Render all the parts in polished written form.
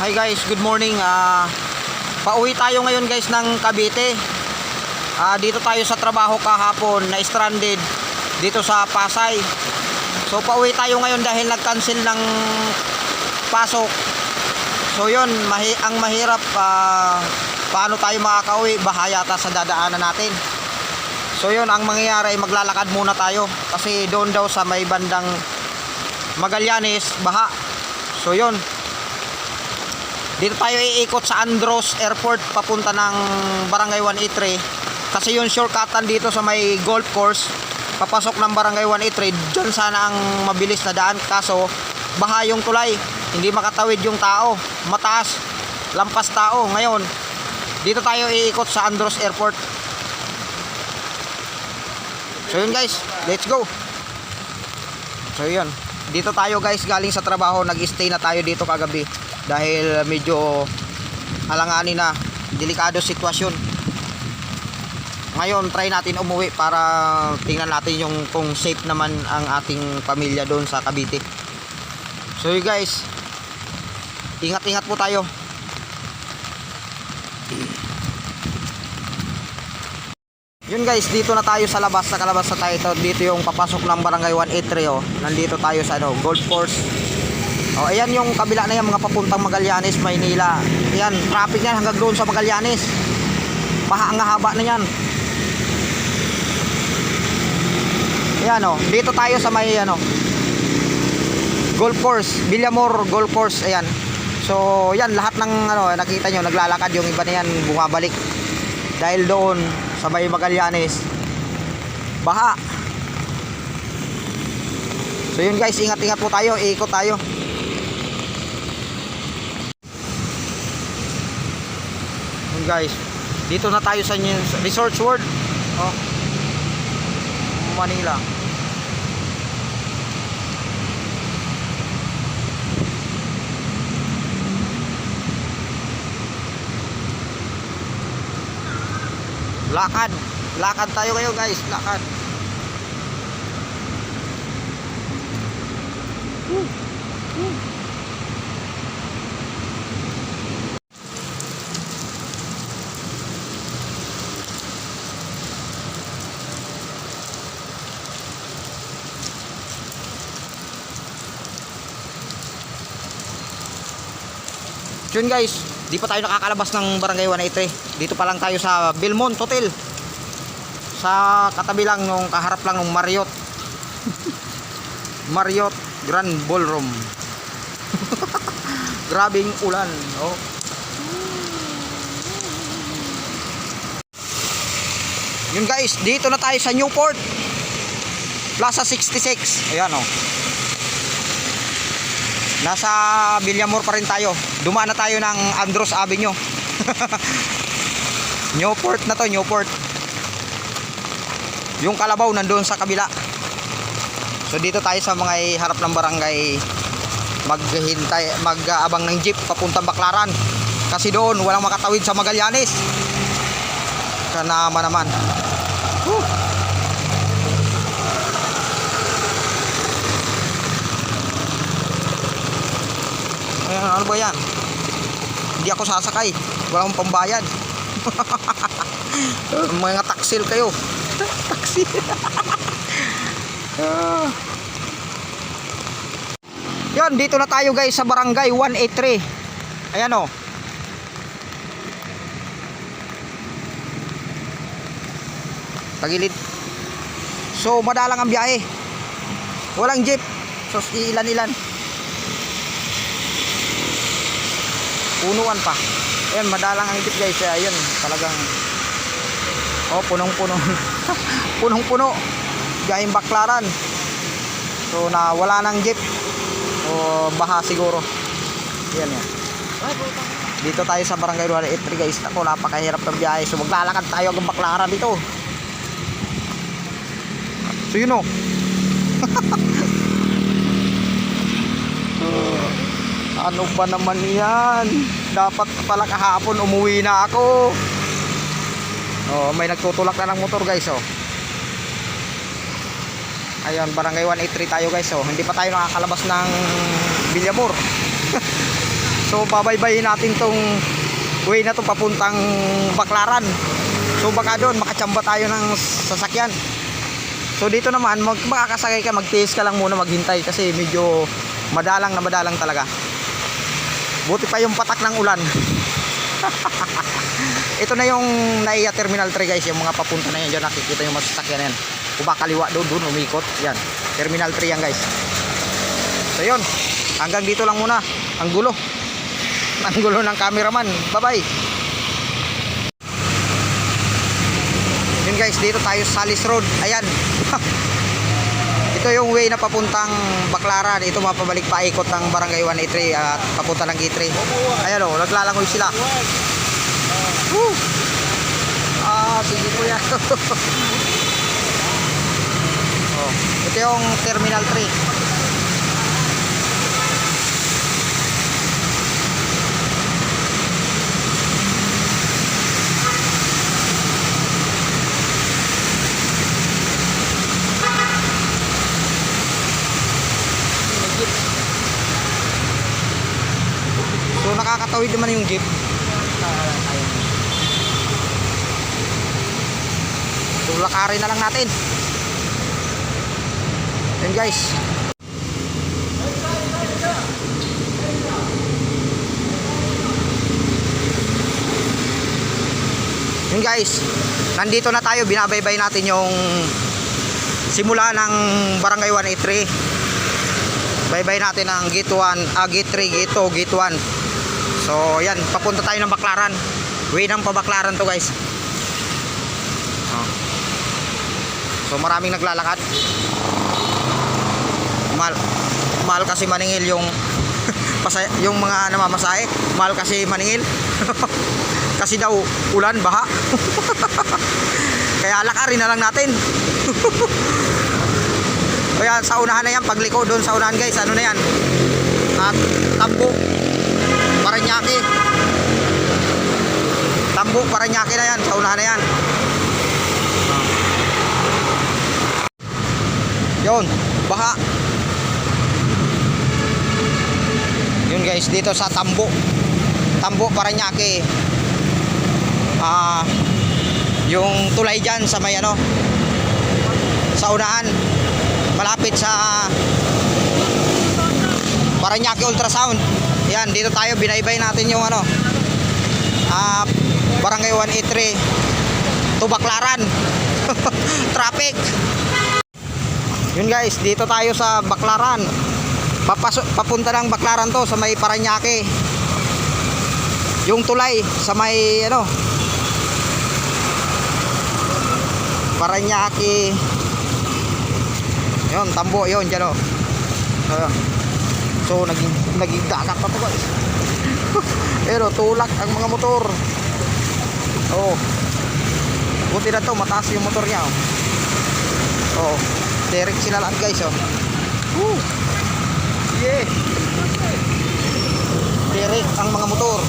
Hi guys, good morning. Pauwi tayo ngayon guys ng Cavite. Dito tayo sa trabaho kahapon na stranded dito sa Pasay. So pauwi tayo ngayon dahil nag-cancel ng pasok. So yun, ang mahirap paano tayo makakauwi, baha yata sa dadaanan natin. So yun, ang mangyayari, maglalakad muna tayo kasi doon daw sa may bandang Magallanes baha. So yun, dito tayo iikot sa Andros Airport papunta ng Barangay 183 kasi yung shortcutan dito sa may golf course papasok ng Barangay 183, dyan sana ang mabilis na daan, kaso baha yung tulay, hindi makatawid yung tao, mataas, lampas tao. Ngayon dito tayo iikot sa Andros Airport. So yun guys, let's go. So yun, dito tayo guys galing sa trabaho, nag-stay na tayo dito kagabi dahil medyo alanganin na, delikado sitwasyon. Ngayon try natin umuwi para tingnan natin yung kung safe naman ang ating pamilya doon sa Cavite. So you guys, ingat-ingat po tayo. Yun guys, dito na tayo sa labas, sa kalabas na tayo. Dito yung papasok ng Barangay 183 oh. Nandito tayo sa golf course. Oh, ayan yung kabila na yan, mga papuntang Magallanes, Maynila. Ayan, traffic yan hanggang doon sa Magallanes. Baha ang haba na yan. Ayan oh, dito tayo sa may golf course, Villamor Golf Course. Ayan. So, yan lahat ng nakita nyo, naglalakad, yung iba na yan bumabalik. Dahil doon sa may Magallanes, baha. So yun guys, ingat-ingat po tayo, iikot tayo. Guys, dito na tayo sa Resorts World Manila. Lakad tayo kayo guys, lakad. Yun guys, di pa tayo nakakalabas ng Barangay 183. Dito pa lang tayo sa Belmont Hotel. Sa katabi lang, nung kaharap lang ng Marriott. Marriott Grand Ballroom. Grabing ulan, oh. Yun guys, dito na tayo sa Newport Plaza 66. Ayan oh. Nasa Villamor pa rin tayo. Dumaan na tayo ng Andros Avenue. Newport na to, Newport. Yung Kalabaw nandoon sa kabila. So dito tayo sa mga harap ng barangay, mag-aabang ng jeep papuntang Baclaran. Kasi doon walang makatawid sa Magallanes. Kanama naman. Ayan, ano ba yan? Hindi ako sasakay, wala akong pambayad. Mga taksil kayo. Taksil. Yan, dito na tayo guys sa Barangay 183. Ayan o. Tagilid. So madalang ang biyahe, walang jeep. So ilan-ilan, punuan pa. Ayan, madalang ang jeep guys. Ayan, talagang punong-puno. Punong-puno. Biyaheng Baclaran. So na wala nang jeep. O baha siguro. Ayan yan. Dito tayo sa Barangay 183 guys. Ako, napakahirap ng biyahe. So maglalakad tayo hanggang Baclaran dito. So yun o. Ano ba naman yan? Dapat pala kahapon umuwi na ako. May nagtutulak na ng motor guys. Ayun, Barangay 183 tayo guys. Hindi pa tayo nakakalabas ng Villamor. So babaybayin natin tong way na to papuntang Baclaran. So baka doon makachamba tayo ng sasakyan. So dito naman makakasakay ka, magtiis ka lang muna, maghintay kasi medyo madalang talaga. Buti pa yung patak ng ulan. Ito na yung NAIA Terminal 3 guys, yung mga papunta na yan. Diyan nakikita yung masasakyan na yan. Kubakaliwa doon umikot. Yan, Terminal 3 yan guys. So yun, hanggang dito lang muna. Ang gulo ng cameraman. Bye bye. Yun guys, dito tayo sa Salis Road. Ayan. Ito yung way na papuntang Baclaran. Ito mapabalik pa ikot ng Barangay 183 at papunta ng G3. Ayan o, naglalangoy sila. Woo! Sige po yan. Oh, ito yung Terminal 3. So nakakatawid naman yung jeep. So lakarin na lang natin. Yan guys. Yan guys. Nandito na tayo, binabaybay natin yung simula ng Barangay 183. Baybay natin ang Gate 1, Gate 3, Gate 2, Gate 1. So yan, papunta tayo ng Baclaran. Way ng pa-Baclaran to guys. So maraming naglalakad. Mahal kasi maningil yung yung mga namamasahe. Mahal kasi maningil. Kasi daw ulan, baha. Kaya lakarin na lang natin. Kaya sa unahan na yan, pagliko doon sa unahan guys, ano na yan? At Tambo, Paranaque. Tambo, Paranaque na yan, sa unahan na yan. Yun, baha. Yun guys, dito sa Tambo, Paranaque. Yung tulay dyan sa may ano, sa unahan, malapit sa Paranaque Ultrasound. Yan, dito tayo, binaybay natin yung ano, Barangay 183 to Baclaran. Traffic. Yun guys, dito tayo sa Baclaran. Papunta ng Baclaran to sa may Paranaque. Yung tulay sa may ano, Paranaque. Yun, Tambo, yun, dyan o. So, naging dagat pa to guys. Pero tulak ang mga motor. Oh, buti na to, mataas yung motor niya. Oh, direct sila lahat guys. Oh, yeah, direct ang mga motor.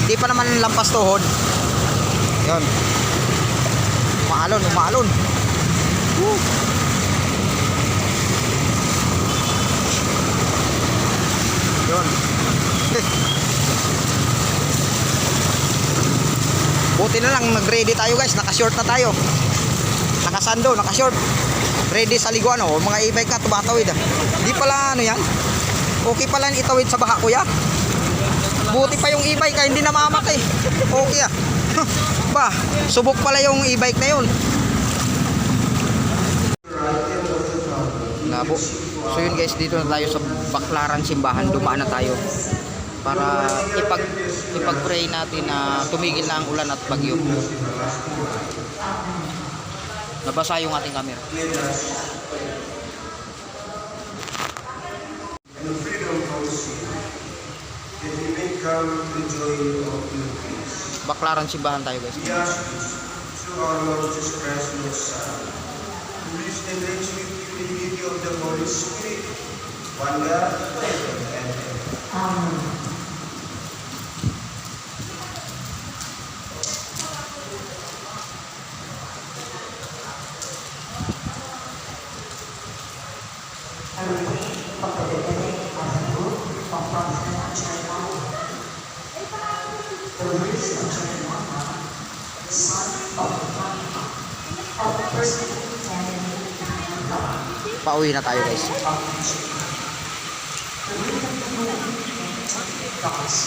Di pa naman lampas tuhod. Yun, umaalon. Woo. Yun. Buti na lang nag-ready tayo guys, naka-short na tayo, nakasando, naka-short, ready sa liguan. Mga e-bike na tumatawid. Di pala ano yan, okay pala itawid sa baha kuya. Buti pa yung e-bike ka, hindi namamatay. Okay ba, subok pala yung e-bike na yun. Labo. So yun guys, dito na tayo sa Baclaran simbahan. Dumaan na tayo para ipag-pray natin na tumigil na ang ulan at bagyo. Nabasa yung ating camera. Baclaran simbahan tayo guys. Through our Lord Jesus Christ, your Son, who lives and reigns with you in the unity of the Holy Spirit, one God, forever and ever. Amen. a reading of the beginning of the book of Prophet Jeremiah. The words of Jeremiah, the son of the prophet, of the person who family of God, Pauwi na tayo guys. of Egypt. The word of the Lord came to God's